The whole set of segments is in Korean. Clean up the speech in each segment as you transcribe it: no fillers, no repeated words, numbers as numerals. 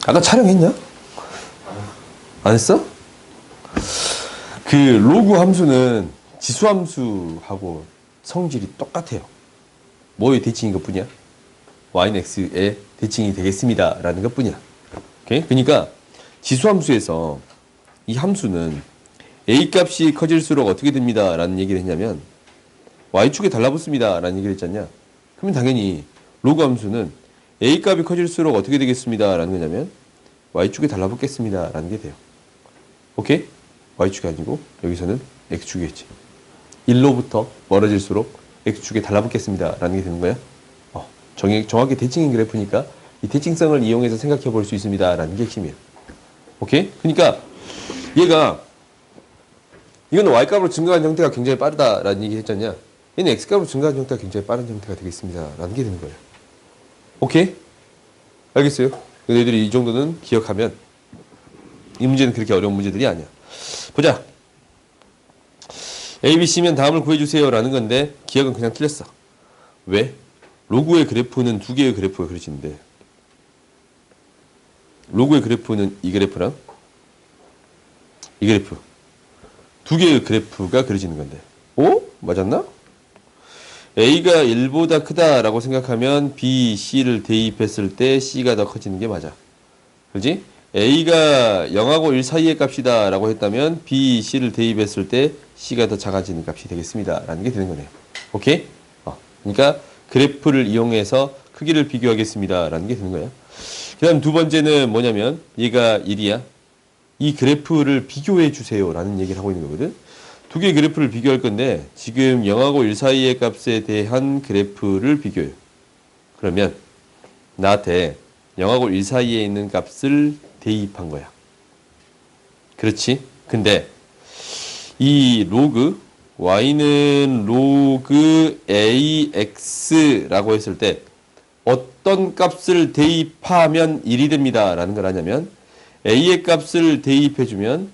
아까 촬영했냐? 안 했어? 그 로그 함수는 지수 함수하고 성질이 똑같아요. 뭐의 대칭인 것 뿐이야? y는 x의 대칭이 되겠습니다 라는 것 뿐이야. 오케이? 그러니까 지수 함수에서 이 함수는 a 값이 커질수록 어떻게 됩니다 라는 얘기를 했냐면 y축에 달라붙습니다 라는 얘기를 했잖냐. 그러면 당연히 로그 함수는 a 값이 커질수록 어떻게 되겠습니다 라는 거냐면 y축에 달라붙겠습니다 라는 게 돼요. 오케이? y축이 아니고 여기서는 x축이겠지. 1로부터 멀어질수록 x축에 달라붙겠습니다 라는 게 되는 거야. 정확히 대칭인 그래프니까 이 대칭성을 이용해서 생각해 볼 수 있습니다 라는 게 핵심이에요. 오케이? 그러니까 얘가 이거는 y값으로 증가한 형태가 굉장히 빠르다라는 얘기 했잖냐. 얘는 x값으로 증가한 형태가 굉장히 빠른 형태가 되겠습니다 라는 게 되는 거예요. 오케이? 알겠어요? 너희들이 이 정도는 기억하면 이 문제는 그렇게 어려운 문제들이 아니야. 보자. A, B, C면 다음을 구해주세요 라는 건데 기억은 그냥 틀렸어. 왜? 로그의 그래프는 두 개의 그래프가 그려지는데 로그의 그래프는 이 그래프랑 이 그래프 두 개의 그래프가 그려지는 건데 맞았나? A가 1보다 크다라고 생각하면 B, C를 대입했을 때 C가 더 커지는 게 맞아. 그렇지? A가 0하고 1 사이의 값이다 라고 했다면 B, C를 대입했을 때 C가 더 작아지는 값이 되겠습니다 라는 게 되는 거네요. 오케이? 그러니까 그래프를 이용해서 크기를 비교하겠습니다 라는 게 되는 거야. 그 다음 두 번째는 뭐냐면 얘가 1이야. 이 그래프를 비교해 주세요 라는 얘기를 하고 있는 거거든. 두 개의 그래프를 비교할 건데 지금 0하고 1 사이의 값에 대한 그래프를 비교해요. 그러면 나한테 0하고 1 사이에 있는 값을 대입한 거야. 그렇지? 근데 이 로그 y는 로그 ax라고 했을 때 어떤 값을 대입하면 1이 됩니다 라는 걸 하냐면 a의 값을 대입해주면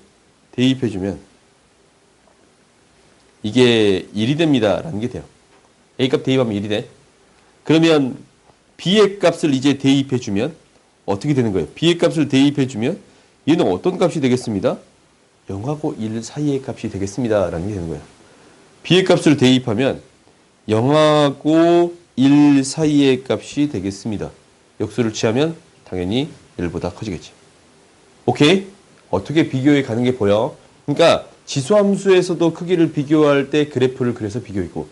이게 1이 됩니다 라는 게 돼요. a 값 대입하면 1이 돼. 그러면 b의 값을 이제 대입해주면 어떻게 되는 거예요? b의 값을 대입해주면 얘는 어떤 값이 되겠습니다? 0하고 1 사이의 값이 되겠습니다 라는 게 되는 거예요. b의 값을 대입하면 0하고 1 사이의 값이 되겠습니다. 역수를 취하면 당연히 1보다 커지겠지. 오케이? 어떻게 비교해 가는 게 보여? 그러니까 지수함수에서도 크기를 비교할 때 그래프를 그려서 비교했고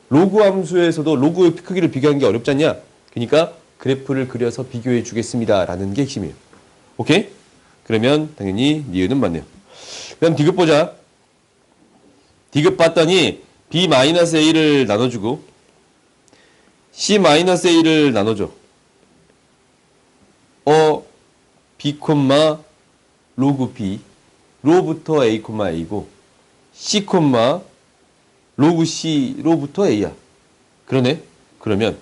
로그 함수에서도 로그의 크기를 비교하는 게 어렵지 않냐? 그러니까 그래프를 그려서 비교해 주겠습니다 라는 게 핵심이에요. 오케이? 그러면 당연히 니은은 맞네요. 그 다음 디귿 보자. 디귿 봤더니 B-A를 나눠주고 C-A를 나눠줘. B, 로그 B 로부터 A, A고 C, 로그 C 로부터 A야. 그러네? 그러면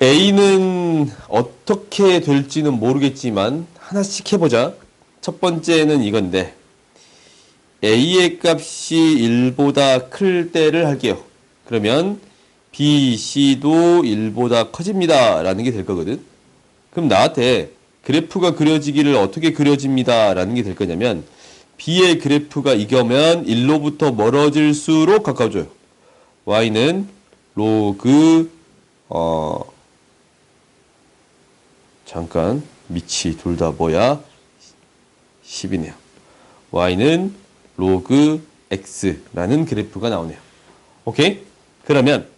A는 어떻게 될지는 모르겠지만 하나씩 해보자. 첫 번째는 이건데 A의 값이 1보다 클 때를 할게요. 그러면 B, C도 1보다 커집니다 라는 게 될 거거든. 그럼 나한테 그래프가 그려지기를 어떻게 그려집니다 라는 게 될 거냐면 B의 그래프가 이겨면 1로부터 멀어질수록 가까워져요. Y는 로그 잠깐 밑이 둘 다 뭐야? 10이네요. Y는 로그 X라는 그래프가 나오네요. 오케이? 그러면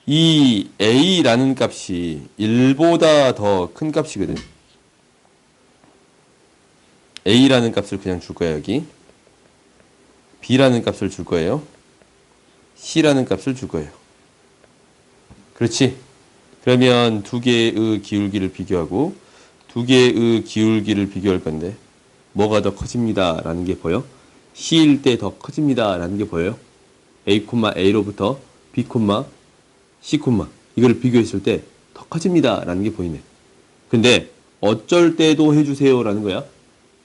이 A라는 값이 1보다 더 큰 값이거든. A라는 값을 그냥 줄 거야, 여기. B라는 값을 줄 거예요. C라는 값을 줄 거예요. 그렇지? 그러면 두 개의 기울기를 비교하고 두 개의 기울기를 비교할 건데 뭐가 더 커집니다 라는 게 보여? C일 때 더 커집니다 라는 게 보여요? A, A로부터 B, C, 이거를 비교했을 때 더 커집니다 라는 게 보이네. 근데 어쩔 때도 해주세요 라는 거야.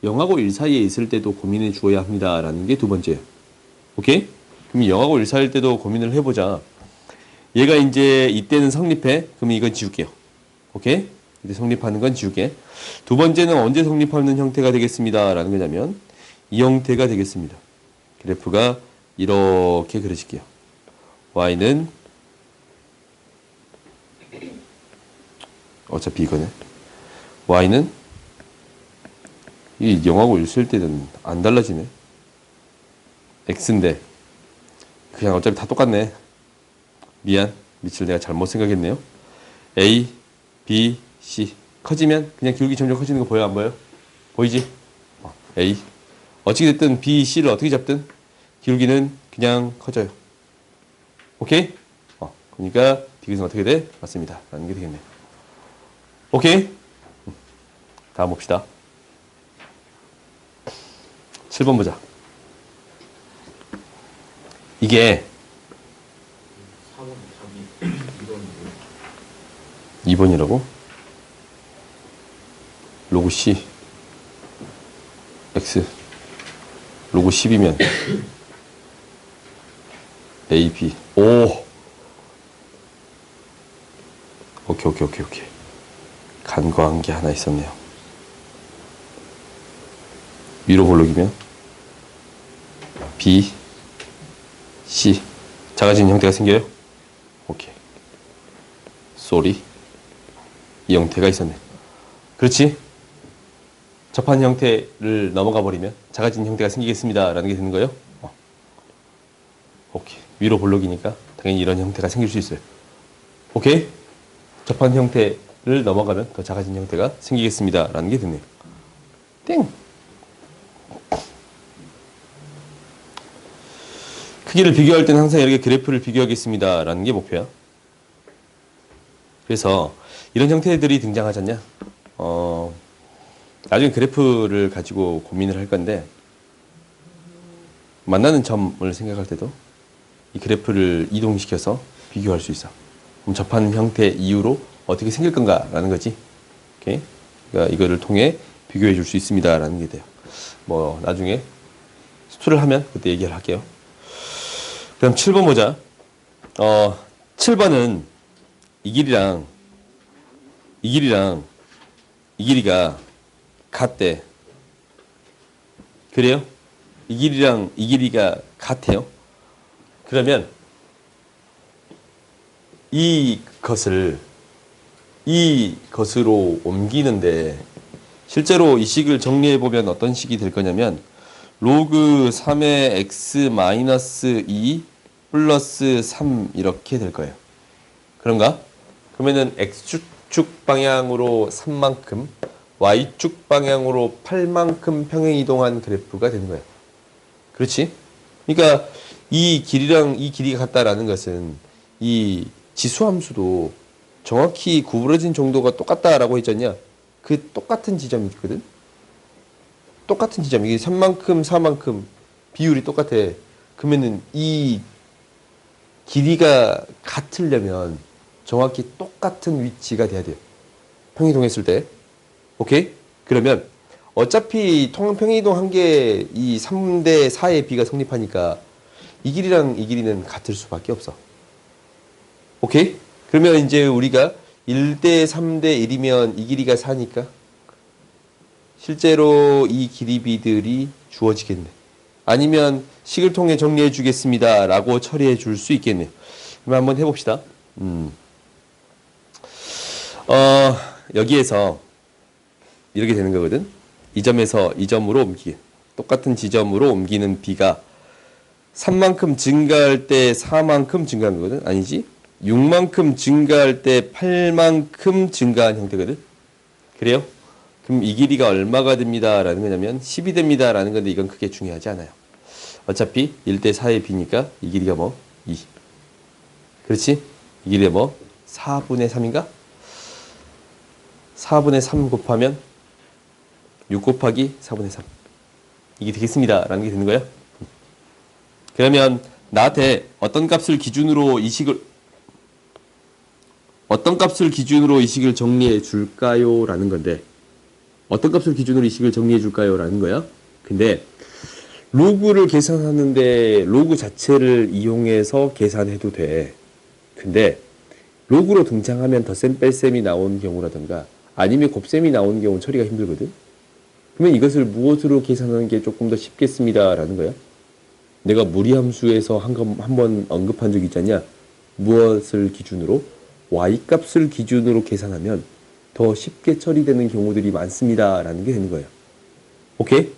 0하고 1 사이에 있을 때도 고민해 주어야 합니다 라는 게 두 번째예요. 오케이? 그럼 0하고 1 사이일 때도 고민을 해보자. 얘가 이제 이때는 성립해. 그럼 이건 지울게요. 오케이? 이제 성립하는 건 지우개. 두 번째는 언제 성립하는 형태가 되겠습니다. 라는 거냐면 이 형태가 되겠습니다. 그래프가 이렇게 그려질게요. y는 어차피 이거네. y는 이 0하고 1 쓸 때는 안 달라지네. x인데 그냥 어차피 다 똑같네. 미안. 밑을 내가 잘못 생각했네요. a, b, c 커지면 그냥 기울기 점점 커지는 거 보여 안 보여? 보이지? a 어떻게 됐든 b, c를 어떻게 잡든 기울기는 그냥 커져요. 오케이? 그러니까 디귿은 어떻게 돼? 맞습니다. 라는 게 되겠네요. 오케이? 다음 봅시다. 7번 보자. 이게 2번이라고? 로그 C X 로그 10이면 A, B 오 오케이 간과한 게 하나 있었네요. 위로 볼록이면 B, C 작아지는 형태가 생겨요? 오케이 쏘리 이 형태가 있었네. 그렇지? 접한 형태를 넘어가 버리면 작아진 형태가 생기겠습니다. 라는 게 되는 거예요. 오케이. 위로 볼록이니까 당연히 이런 형태가 생길 수 있어요. 오케이? 접한 형태를 넘어가면 더 작아진 형태가 생기겠습니다. 라는 게 되네요. 땡! 크기를 비교할 때는 항상 이렇게 그래프를 비교하겠습니다. 라는 게 목표야. 그래서 이런 형태들이 등장하잖냐? 나중에 그래프를 가지고 고민을 할 건데 만나는 점을 생각할 때도 이 그래프를 이동시켜서 비교할 수 있어. 그럼 접하는 형태 이후로 어떻게 생길 건가라는 거지. 오케이? 그러니까 이거를 통해 비교해 줄 수 있습니다라는 게 돼요. 뭐 나중에 수투를 하면 그때 얘기를 할게요. 그럼 7번 보자. 7번은 이 길이랑 이 길이가 같대. 그래요? 이 길이랑 이 길이가 같아요. 그러면 이것으로 옮기는데 실제로 이 식을 정리해 보면 어떤 식이 될 거냐면 로그 3의 x 마이너스 2 플러스 3 이렇게 될 거예요. 그런가? 그러면은 x축 방향으로 3만큼 y축 방향으로 8만큼 평행이동한 그래프가 되는 거예요. 그렇지? 그러니까 이 길이랑 이 길이가 같다라는 것은 이 지수함수도 정확히 구부러진 정도가 똑같다라고 했잖냐? 그 똑같은 지점이 있거든? 똑같은 지점. 이게 3만큼, 4만큼 비율이 똑같아. 그러면은 이 길이가 같으려면 정확히 똑같은 위치가 돼야 돼요. 평이동했을 때. 오케이? 그러면 어차피 평이동 한 게 이 3대 4의 비가 성립하니까 이 길이랑 이 길이는 같을 수밖에 없어. 오케이? 그러면 이제 우리가 1대 3대 1이면 이 길이가 4니까 실제로 이 길이비들이 주어지겠네. 아니면 식을 통해 정리해 주겠습니다. 라고 처리해 줄 수 있겠네요. 그럼 한번 해봅시다. 여기에서 이렇게 되는 거거든. 이 점에서 이 점으로 옮기게. 똑같은 지점으로 옮기는 비가 3만큼 증가할 때 4만큼 증가한 거거든. 아니지? 6만큼 증가할 때 8만큼 증가한 형태거든. 그래요? 그럼 이 길이가 얼마가 됩니다. 라는 거냐면 10이 됩니다. 라는 건데 이건 크게 중요하지 않아요. 어차피 1대 4의 비니까 이 길이가 뭐? 2. 그렇지? 이 길이가 뭐? 4분의 3인가? 4분의 3 곱하면 6 곱하기 4분의 3. 이게 되겠습니다. 라는 게 되는 거예요. 그러면 나한테 어떤 값을 기준으로 이 식을 정리해 줄까요? 라는 건데 어떤 값을 기준으로 이 식을 정리해 줄까요? 라는 거야. 근데 로그를 계산하는데 로그 자체를 이용해서 계산해도 돼. 근데 로그로 등장하면 덧셈 뺄셈이 나오는 경우라든가 아니면 곱셈이 나오는 경우는 처리가 힘들거든. 그러면 이것을 무엇으로 계산하는 게 조금 더 쉽겠습니다라는 거야. 내가 무리함수에서 한번 언급한 적 있잖냐. 무엇을 기준으로? y값을 기준으로 계산하면 더 쉽게 처리되는 경우들이 많습니다라는 게 되는 거예요. 오케이?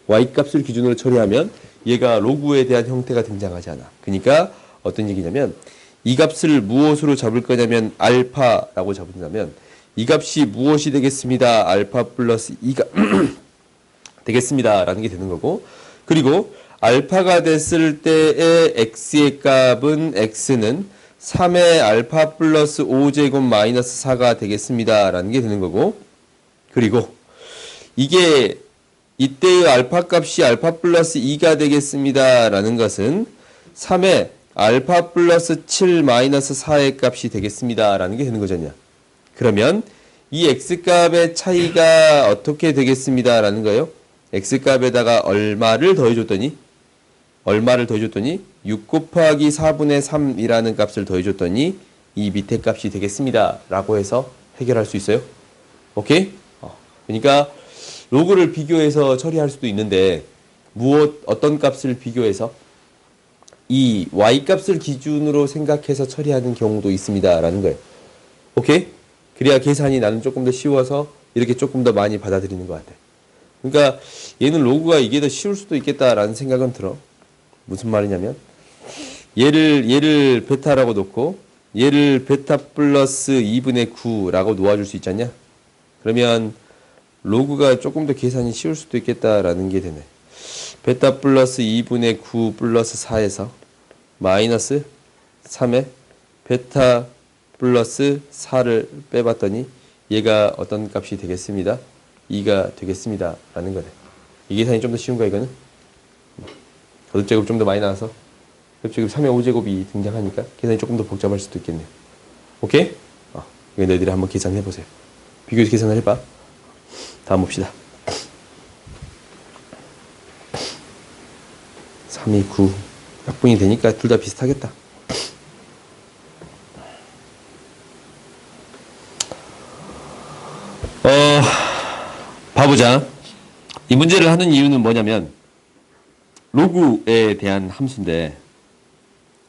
y값을 기준으로 처리하면 얘가 로그에 대한 형태가 등장하지 않아. 그러니까 어떤 얘기냐면 이 값을 무엇으로 잡을 거냐면 알파라고 잡는다면 이 값이 무엇이 되겠습니다. 알파 플러스 2가 되겠습니다. 라는 게 되는 거고, 그리고 알파가 됐을 때의 x의 값은 x는 3의 알파 플러스 5제곱 마이너스 4가 되겠습니다. 라는 게 되는 거고, 그리고 이게 이때의 알파 값이 알파 플러스 2가 되겠습니다. 라는 것은 3의 알파 플러스 7 마이너스 4의 값이 되겠습니다. 라는 게 되는 거잖냐. 그러면 이 x값의 차이가 어떻게 되겠습니다. 라는 거예요. x값에다가 얼마를 더해줬더니 6 곱하기 4분의 3이라는 값을 더해줬더니 이 밑에 값이 되겠습니다. 라고 해서 해결할 수 있어요. 오케이? 그러니까 로그를 비교해서 처리할 수도 있는데 어떤 값을 비교해서 이 y값을 기준으로 생각해서 처리하는 경우도 있습니다. 라는 거예요. 오케이? 그래야 계산이 나는 조금 더 쉬워서 이렇게 조금 더 많이 받아들이는 것 같아. 그러니까 얘는 로그가 이게 더 쉬울 수도 있겠다라는 생각은 들어. 무슨 말이냐면 얘를 베타라고 놓고 얘를 베타 플러스 2분의 9라고 놓아줄 수 있잖냐. 그러면 로그가 조금 더 계산이 쉬울 수도 있겠다라는 게 되네. 베타 플러스 2분의 9 플러스 4에서 마이너스 3에 베타 플러스 4를 빼봤더니 얘가 어떤 값이 되겠습니다. 2가 되겠습니다. 라는 거네. 이 계산이 좀 더 쉬운가 이거는? 거듭제곱 좀 더 많이 나와서 거듭제곱 3의 5제곱이 등장하니까 계산이 조금 더 복잡할 수도 있겠네요. 오케이? 이거 너희들이 한번 계산해보세요. 비교해서 계산을 해봐. 다음 봅시다. 3이 9 약분이 되니까 둘 다 비슷하겠다. 봐보자. 이 문제를 하는 이유는 뭐냐면 로그에 대한 함수인데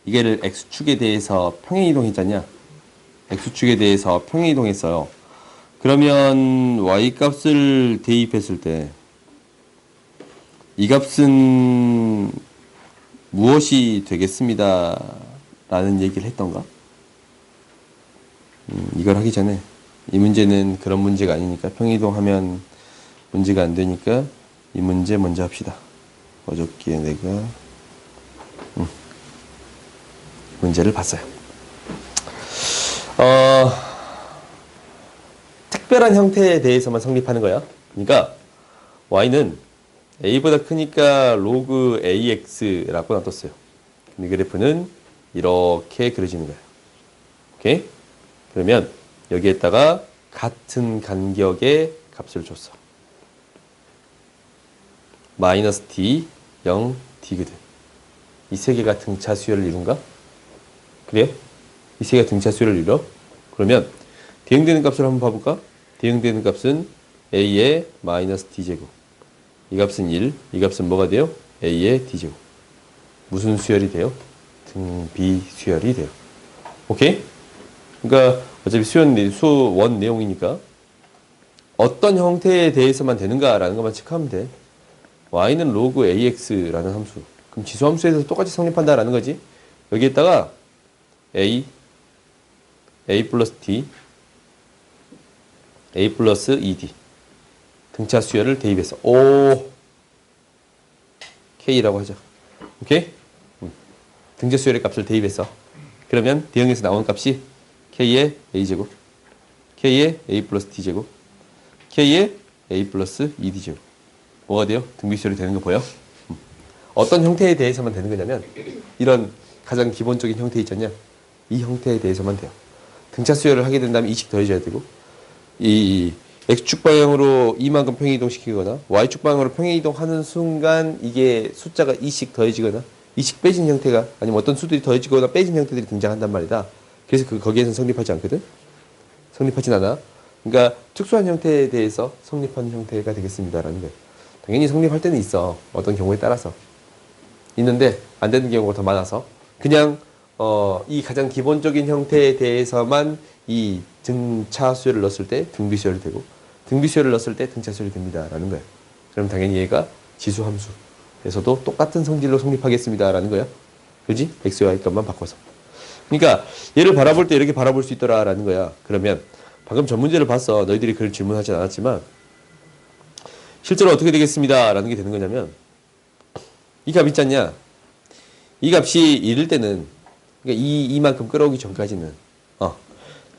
이게를 x축에 대해서 평행이동했잖냐. x축에 대해서 평행이동했어요. 그러면 y값을 대입했을 때 이 값은 무엇이 되겠습니다. 라는 얘기를 했던가? 이걸 하기 전에 이 문제는 그런 문제가 아니니까 평행이동하면 문제가 안 되니까 이 문제 먼저 합시다. 어저께 내가 문제를 봤어요. 특별한 형태에 대해서만 성립하는 거야. 그러니까 y는 a보다 크니까 로그 ax라고 놔뒀어요. 이 그래프는 이렇게 그려지는 거예요. 오케이? 그러면 여기에다가 같은 간격의 값을 줬어. 마이너스 d, 0, d거든. 이 세 개가 등차 수열을 이룬가? 그래요? 이 세 개가 등차 수열을 이뤄? 그러면 대응되는 값을 한번 봐볼까? 대응되는 값은 a의 마이너스 d제곱. 이 값은 1, 이 값은 뭐가 돼요? a의 d제곱. 무슨 수열이 돼요? 등비 수열이 돼요. 오케이? 그러니까 어차피 수원 내용이니까 어떤 형태에 대해서만 되는가라는 것만 체크하면 돼. y는 로그 ax라는 함수. 그럼 지수함수에서 똑같이 성립한다라는 거지. 여기에다가 a 플러스 d, a 플러스 2d 등차 수열을 대입해서 k라고 하죠. 오케이? 등차 수열의 값을 대입해서 그러면 대응에서 나오는 값이 k의 a제곱, k의 a 플러스 d제곱, k의 a 플러스 2d제곱. 뭐가 돼요? 등비 수열이 되는 거 보여? 어떤 형태에 대해서만 되는 거냐면 이런 가장 기본적인 형태 있잖냐. 이 형태에 대해서만 돼요. 등차 수열을 하게 된다면 2씩 더해줘야 되고 이 x축 방향으로 이만큼 평행이동 시키거나 y축 방향으로 평행이동하는 순간 이게 숫자가 2씩 더해지거나 2씩 빼진 형태가 아니면 어떤 수들이 더해지거나 빼진 형태들이 등장한단 말이다. 그래서 거기에서는 성립하지 않거든. 성립하진 않아. 그러니까 특수한 형태에 대해서 성립하는 형태가 되겠습니다라는 거예요. 당연히 성립할 때는 있어. 어떤 경우에 따라서. 있는데 안 되는 경우가 더 많아서 그냥 이 가장 기본적인 형태에 대해서만 이 등차 수열을 넣었을 때 등비 수열이 되고 등비 수열을 넣었을 때 등차 수열이 됩니다라는 거예요. 그럼 당연히 얘가 지수 함수에서도 똑같은 성질로 성립하겠습니다라는 거예요. 그지? x, y 값만 바꿔서. 그러니까 얘를 바라볼 때 이렇게 바라볼 수 있더라라는 거야. 그러면 방금 전 문제를 봤어. 너희들이 그걸 질문하진 않았지만 실제로 어떻게 되겠습니다라는 게 되는 거냐면 이 값 있지 않냐? 이 값이 이럴 때는 그러니까 이만큼 끌어오기 전까지는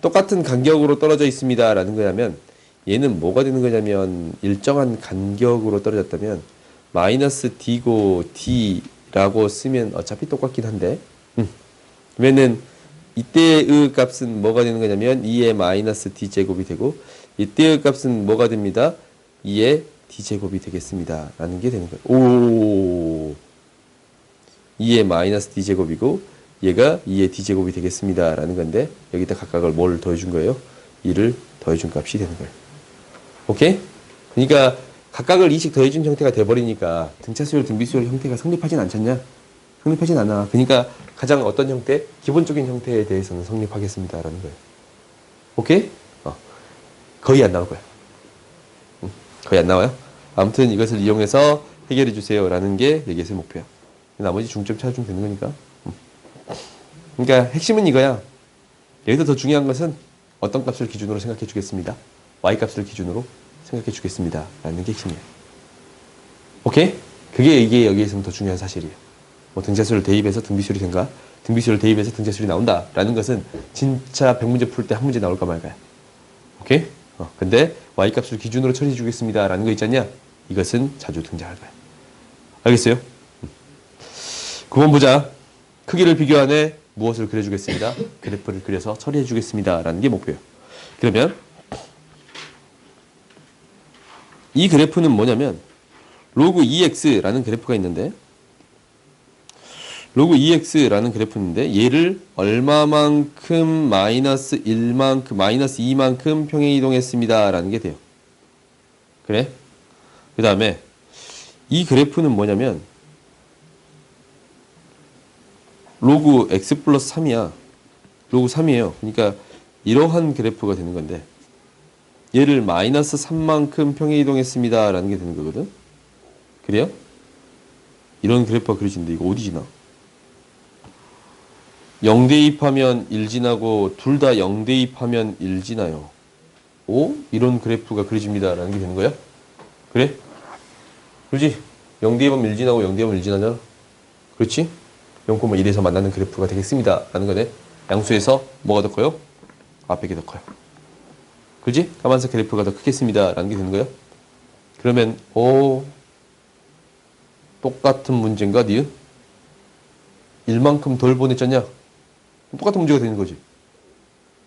똑같은 간격으로 떨어져 있습니다라는 거냐면 얘는 뭐가 되는 거냐면 일정한 간격으로 떨어졌다면 마이너스 d고 d라고 쓰면 어차피 똑같긴 한데 그러면은 이때의 값은 뭐가 되는 거냐면 2의 마이너스 d제곱이 되고 이때의 값은 뭐가 됩니다? 2의 d제곱이 되겠습니다 라는 게 되는 거예요. 오 2의 마이너스 d제곱이고 얘가 2의 d제곱이 되겠습니다 라는 건데 여기다 각각을 뭘 더해준 거예요? 2를 더해준 값이 되는 거예요. 오케이? 그러니까 각각을 2씩 더해준 형태가 돼버리니까 등차수열, 등비수열 형태가 성립하진 않잖냐? 성립하진 않아. 그러니까 가장 어떤 형태? 기본적인 형태에 대해서는 성립하겠습니다 라는 거예요. 오케이? 거의 안 나올 거야. 거의 안 나와요. 아무튼 이것을 이용해서 해결해 주세요 라는 게 여기에서의 목표야. 나머지 중점 찾아주면 되는 거니까. 그러니까 핵심은 이거야. 여기서 더 중요한 것은 어떤 값을 기준으로 생각해 주겠습니다. y 값을 기준으로 생각해 주겠습니다 라는 게 핵심이에요. 오케이? 이게 여기에서는 더 중요한 사실이에요. 뭐 등차수를 대입해서 등비수열이 된가? 등비수열을 대입해서 등차수열이 나온다 라는 것은 진짜 100문제 풀 때 한 문제 나올까 말까요. 오케이? 근데 y 값을 기준으로 처리해 주겠습니다 라는 거 있잖냐? 이것은 자주 등장할 거야. 알겠어요? 9번 보자. 크기를 비교하네 무엇을 그려주겠습니다. 그래프를 그려서 처리해 주겠습니다 라는 게 목표예요. 그러면 이 그래프는 뭐냐면 로그 2x라는 그래프가 있는데 로그 2x라는 그래프인데 얘를 얼마만큼 마이너스 1만큼 마이너스 2만큼 평행 이동했습니다 라는 게 돼요. 그래? 그 다음에 이 그래프는 뭐냐면 로그 x 플러스 3이야. 로그 3이에요. 그러니까 이러한 그래프가 되는 건데 얘를 마이너스 3만큼 평행 이동했습니다 라는 게 되는 거거든. 그래요? 이런 그래프가 그려진데 이거 어디 지나? 0 대입하면 1 지나고 둘 다 0 대입하면 1 지나요. 오? 이런 그래프가 그려집니다 라는 게 되는 거야? 그래? 그렇지? 0 대입하면 1 지나고 0 대입하면 1 지나잖아. 그렇지? 0,1에서 만나는 그래프가 되겠습니다 라는 거네. 양수에서 뭐가 더 커요? 앞에 게 더 커요. 그렇지? 까만색 그래프가 더 크겠습니다 라는 게 되는 거야. 그러면 똑같은 문제인가 니은? 1만큼 덜 보냈잖냐? 똑같은 문제가 되는 거지.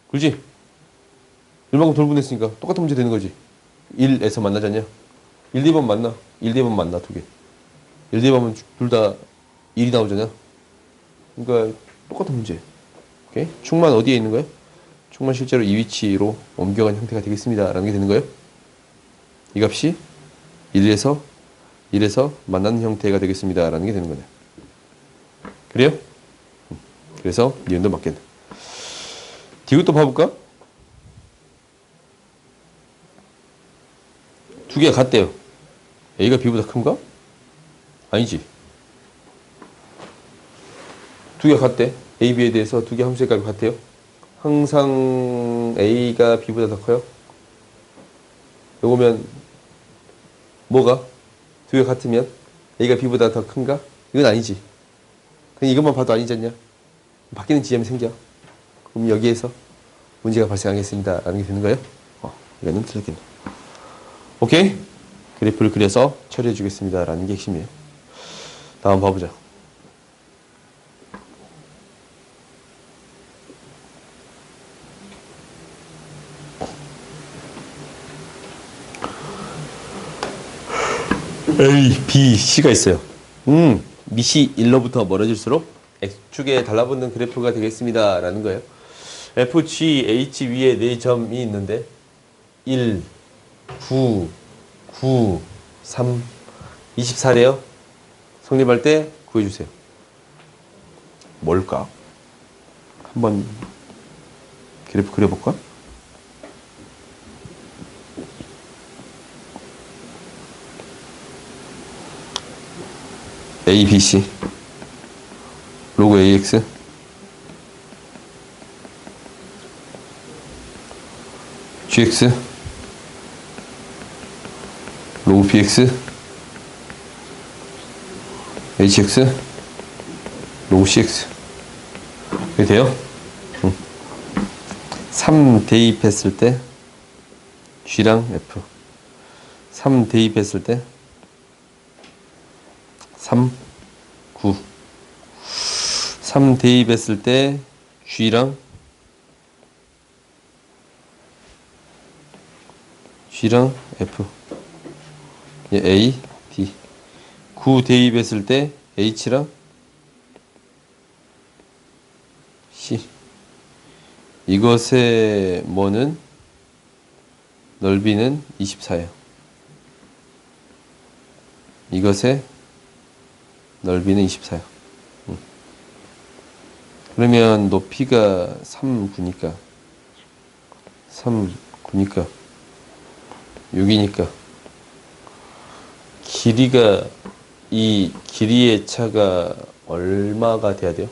그렇지? 1만큼 덜 보냈으니까 똑같은 문제 되는 거지. 1에서 만나잖냐? 1 대입하면 만나. 1 대입하면 만나 두 개. 1 대입하면 둘 다 1이 나오잖아. 그러니까 똑같은 문제. 오케이? 충만 어디에 있는 거야? 충만 실제로 이 위치로 옮겨간 형태가 되겠습니다 라는 게 되는 거예요. 이 값이 1에서 만나는 형태가 되겠습니다 라는 게 되는 거네. 그래요? 그래서 니은도 맞겠네. 디귿도 봐볼까? 두 개가 같대요. A가 B보다 큰가? 아니지. 두 개가 같대. A, B에 대해서 두 개 함수의 값이 같아요. 항상 A가 B보다 더 커요. 요거면 뭐가? 두 개가 같으면 A가 B보다 더 큰가? 이건 아니지. 그냥 이것만 봐도 아니지 않냐? 바뀌는 지점이 생겨. 그럼 여기에서 문제가 발생하겠습니다 라는 게 되는 거예요. 이거는 틀렸겠네. 오케이? 그래프를 그려서 처리해 주겠습니다 라는 게 핵심이에요. 다음 봐보자. A, B, C가 있어요. 밑이 1로부터 멀어질수록 X축에 달라붙는 그래프가 되겠습니다 라는 거예요. FGH 위에 4점이 있는데 1, 9, 9, 3, 24래요. 성립할 때 구해주세요. 뭘까? 한번 그래프 그려볼까? A, B, C 로그 AX GX 로그 BX HX 로그 CX 이렇게 돼요? 3 대입했을 때 G랑 F 3 대입했을 때 3, 9 3 대입했을 때 G랑 F A, D 9 대입했을 때 H랑 C 이것의 뭐는 넓이는 24예요. 이것의 넓이는 24예요. 그러면 높이가 3, 9니까 3, 9니까 6이니까 길이가 이 길이의 차가 얼마가 돼야 돼요?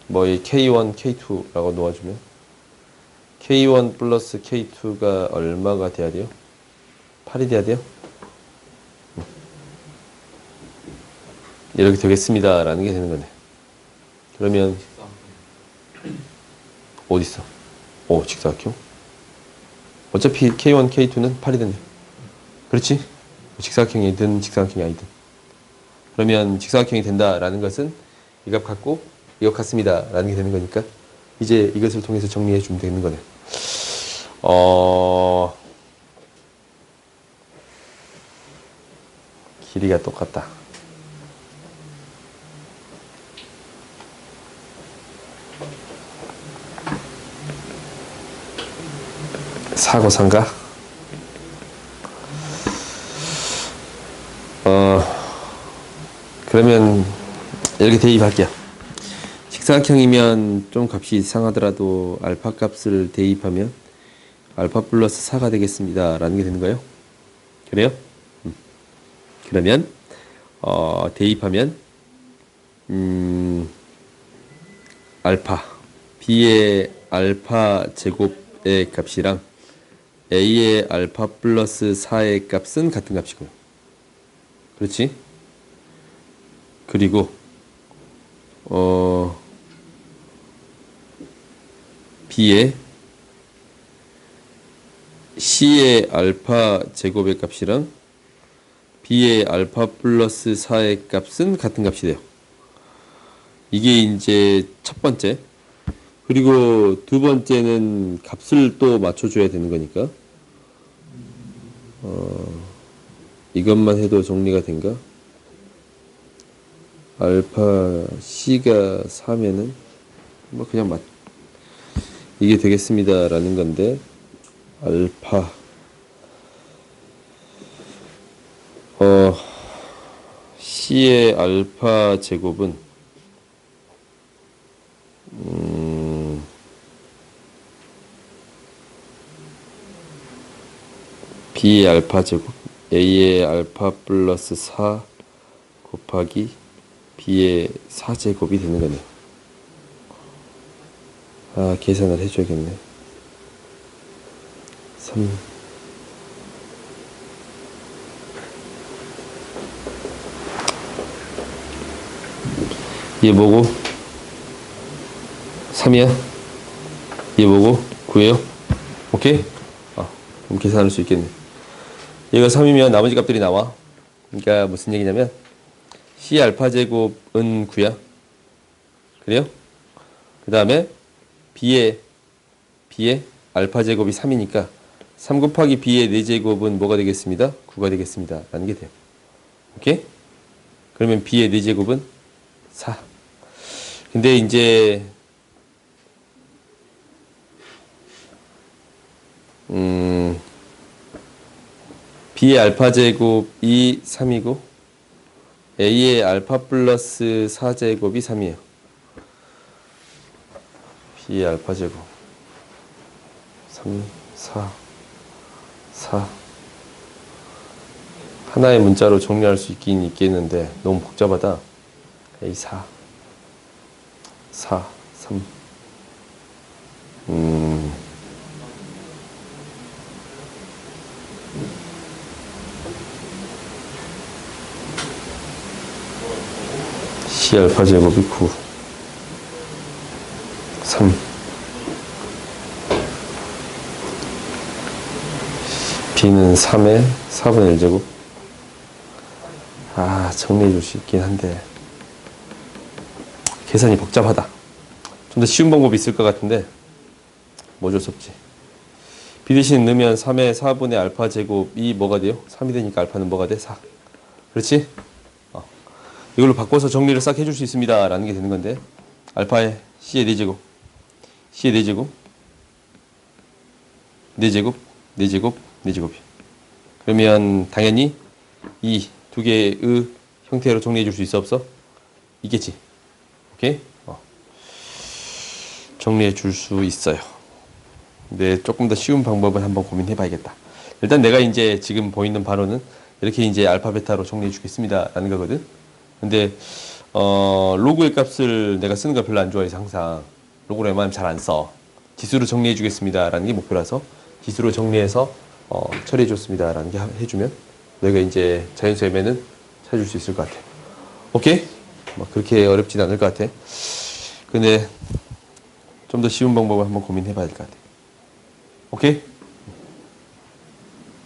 뭐 이 K1, K2라고 놓아주면 K1 플러스 K2가 얼마가 돼야 돼요? 8이 돼야 돼요? 이렇게 되겠습니다 라는 게 되는 거네. 그러면 어딨어? 오, 직사각형. 어차피 K1, K2는 8이 되네. 그렇지? 직사각형이든 직사각형이 아니든. 그러면 직사각형이 된다라는 것은 이 값 같고 이 값 같습니다 라는 게 되는 거니까 이제 이것을 통해서 정리해 주면 되는 거네. 길이가 똑같다. 사고상가? 그러면 이렇게 대입할게요. 직사각형이면 좀 값이 이상하더라도 알파 값을 대입하면 알파 플러스 4가 되겠습니다 라는 게 되는 거예요. 그래요? 그러면 대입하면 알파 B의 알파 제곱의 값이랑 A의 알파 플러스 4의 값은 같은 값이고요. 그렇지? 그리고 B의 C의 알파 제곱의 값이랑 B의 알파 플러스 4의 값은 같은 값이 돼요. 이게 이제 첫 번째. 그리고 두 번째는 값을 또 맞춰줘야 되는 거니까 이것만 해도 정리가 된가? 알파 C가 4면은 뭐 그냥 이게 되겠습니다 라는 건데 알파 C의 알파 제곱은 B의 알파 제곱 A의 알파 플러스 4 곱하기 B의 4제곱이 되는 거네요. 계산을 해줘야겠네. 3 얘 뭐고? 3이야? 얘 뭐고? 9예요? 오케이? 그럼 계산할 수 있겠네. 얘가 3이면 나머지 값들이 나와. 그러니까 무슨 얘기냐면 C 알파 제곱은 9야. 그래요? 그 다음에 B의 알파 제곱이 3이니까 3 곱하기 B의 4제곱은 뭐가 되겠습니다? 9가 되겠습니다. 라는 게 돼요. 오케이? 그러면 B의 4제곱은 4. 근데 이제 B의 알파 제곱이 3이고 A의 알파 플러스 4제곱이 3이에요. B의 알파 제곱 3, 4, 4 하나의 문자로 정리할 수 있긴 있겠는데 너무 복잡하다. A 4 4 3 C 알파 제곱이 9 3 B는 3에 4분의 1제곱. 정리해 줄 수 있긴 한데 계산이 복잡하다. 좀 더 쉬운 방법이 있을 것 같은데 뭐 어쩔 수 없지. B 대신 넣으면 3에 4분의 알파 제곱이 뭐가 돼요? 3이 되니까 알파는 뭐가 돼? 4. 그렇지? 이걸로 바꿔서 정리를 싹 해줄 수 있습니다 라는 게 되는 건데, 알파에 C의 4제곱, C의 4제곱, 4제곱, 4제곱, 4제곱이. 그러면 당연히 이 두 개의 형태로 정리해 줄 수 있어 없어? 있겠지. 오케이? 정리해 줄 수 있어요. 근데 조금 더 쉬운 방법을 한번 고민해 봐야겠다. 일단 내가 이제 지금 보이는 바로는 이렇게 이제 알파 베타로 정리해 주겠습니다 라는 거거든. 근데 로그의 값을 내가 쓰는 거 별로 안 좋아해서 항상 로그를 웬만하면 잘 안 써. 지수로 정리해 주겠습니다 라는 게 목표라서 지수로 정리해서 처리해 줬습니다 라는 게 해주면 너희가 이제 자연수 M에는 찾을 수 있을 것 같아. 오케이? 뭐 그렇게 어렵진 않을 것 같아. 근데 좀 더 쉬운 방법을 한번 고민해 봐야 될 것 같아. 오케이?